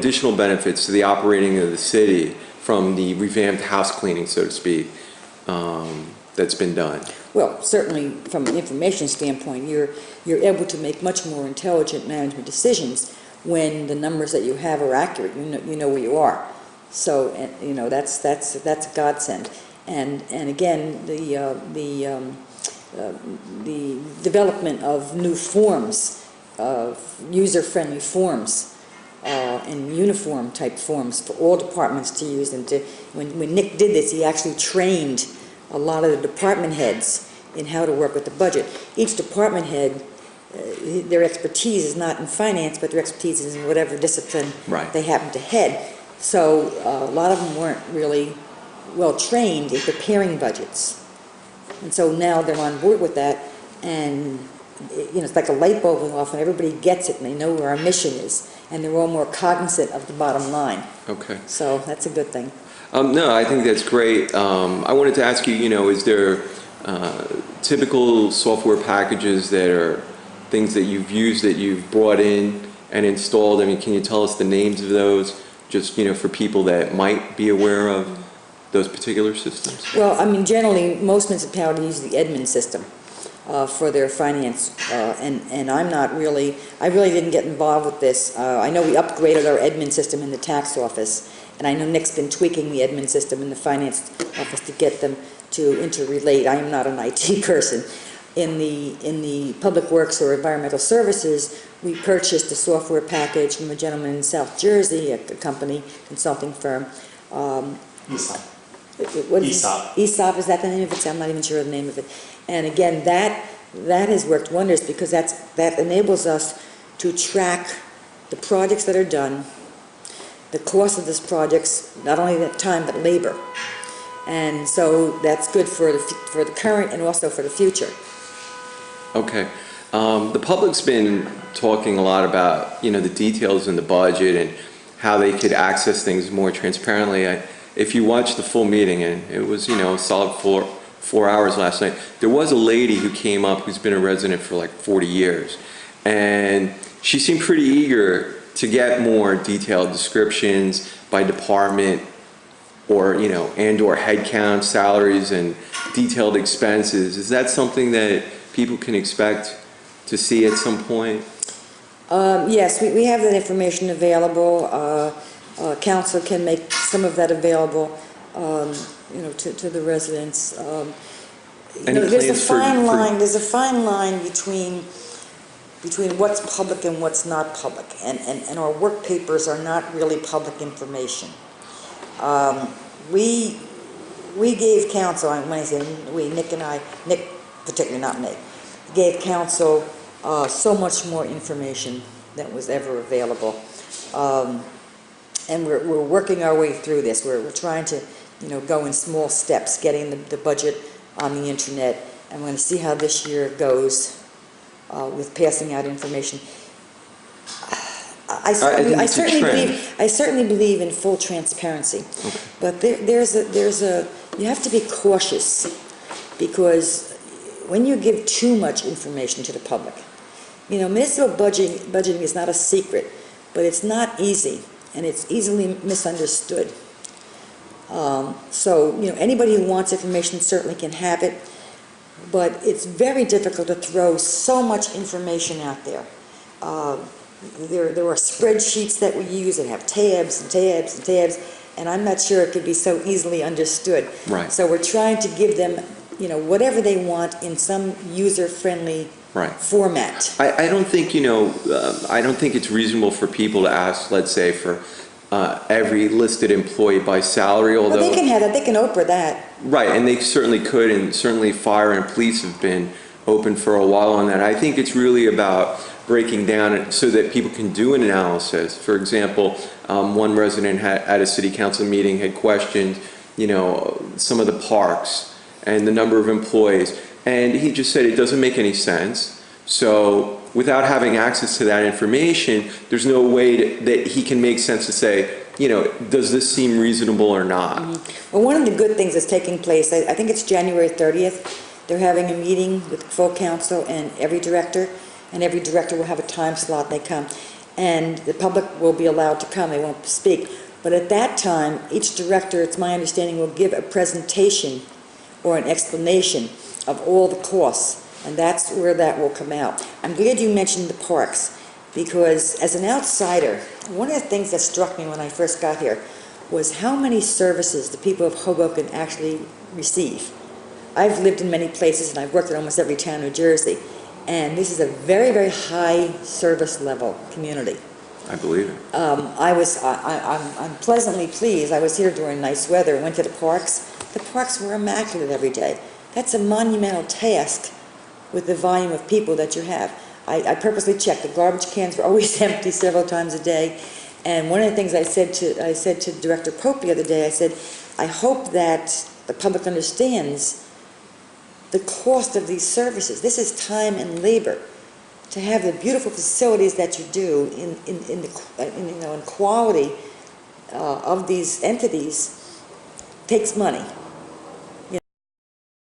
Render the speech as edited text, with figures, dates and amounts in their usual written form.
additional benefits to the operating of the city from the revamped house cleaning, so to speak, that's been done? Well, certainly from an information standpoint, you're able to make much more intelligent management decisions when the numbers that you have are accurate. You know where you are. So, you know, that's a godsend. And again, the development of new forms, user-friendly forms, and uniform type forms for all departments to use. And when Nick did this, he actually trained a lot of the department heads in how to work with the budget. Each department head, their expertise is not in finance, but their expertise is in whatever discipline they happen to head. So a lot of them weren't really well trained in preparing budgets. And so now they're on board with that, and you know, it's like a light bulb going off, and everybody gets it, and they know where our mission is, and they're all more cognizant of the bottom line. Okay. So that's a good thing. No, I think that's great. I wanted to ask you, you know, is there typical software packages that are things that you've used, that you've brought in and installed? I mean, can you tell us the names of those, just, you know, for people that might be aware of those particular systems? Well, I mean, generally, most municipalities use the admin system for their finance, and I'm not really, I really didn't get involved with this. I know we upgraded our admin system in the tax office, and I know Nick's been tweaking the admin system in the finance office to get them to interrelate. I am not an IT person. In the public works or environmental services, we purchased a software package from a gentleman in South Jersey, a company, consulting firm. ESOP. ESOP, is that the name of it? I'm not even sure of the name of it. And again, that has worked wonders, because that enables us to track the projects that are done, the cost of these projects, not only the time but labor. And so that's good for the current and also for the future. Okay. The public's been talking a lot about, you know, the details in the budget and how they could access things more transparently. If you watched the full meeting, and it was, you know, a solid four hours last night, there was a lady who came up who's been a resident for like 40 years, and she seemed pretty eager to get more detailed descriptions by department, or, you know, and/or headcount, salaries, and detailed expenses. Is that something that people can expect to see at some point? Yes, we have that information available. Council can make some of that available, you know, to the residents. You know, there's a fine line. There's a fine line between what's public and what's not public, and our work papers are not really public information. We gave council, when I say we, Nick and I, Nick particularly, not me, gave council so much more information than was ever available. And we're working our way through this. We're trying to, you know, go in small steps, getting the budget on the internet, and we're going to see how this year goes with passing out information. I certainly believe in full transparency, okay. But you have to be cautious, because when you give too much information to the public, you know, municipal budgeting is not a secret, but it's not easy, and it's easily misunderstood. So, you know, anybody who wants information certainly can have it, but it's very difficult to throw so much information out there. There are spreadsheets that we use that have tabs and tabs and tabs, and I'm not sure it could be so easily understood. Right. So we're trying to give them, you know, whatever they want in some user-friendly format. I don't think, you know, I don't think it's reasonable for people to ask, let's say, for every listed employee by salary, although... Well, they can have that. They can Oprah that. Right, and they certainly could, and certainly fire and police have been open for a while on that. I think it's really about breaking down it so that people can do an analysis. For example, one resident at a city council meeting had questioned, you know, some of the parks and the number of employees, and he just said it doesn't make any sense. So without having access to that information, there's no way that he can make sense to say, you know, does this seem reasonable or not? Mm-hmm. Well, one of the good things that's taking place, I think it's January 30th, they're having a meeting with full council and every director will have a time slot. They come, and the public will be allowed to come, they won't speak. But at that time, each director, it's my understanding, will give a presentation or an explanation of all the costs, and that's where that will come out. I'm glad you mentioned the parks, because as an outsider, one of the things that struck me when I first got here was how many services the people of Hoboken actually receive. I've lived in many places, and I've worked in almost every town in New Jersey, and this is a very, very high service level community. I believe it. I'm pleasantly pleased. I was here during nice weather, went to the parks. The parks were immaculate every day. That's a monumental task with the volume of people that you have. I purposely checked. The garbage cans were always empty several times a day. And one of the things I said to Director Pope the other day, I said, I hope that the public understands the cost of these services. This is time and labor. To have the beautiful facilities that you do in quality of these entities takes money.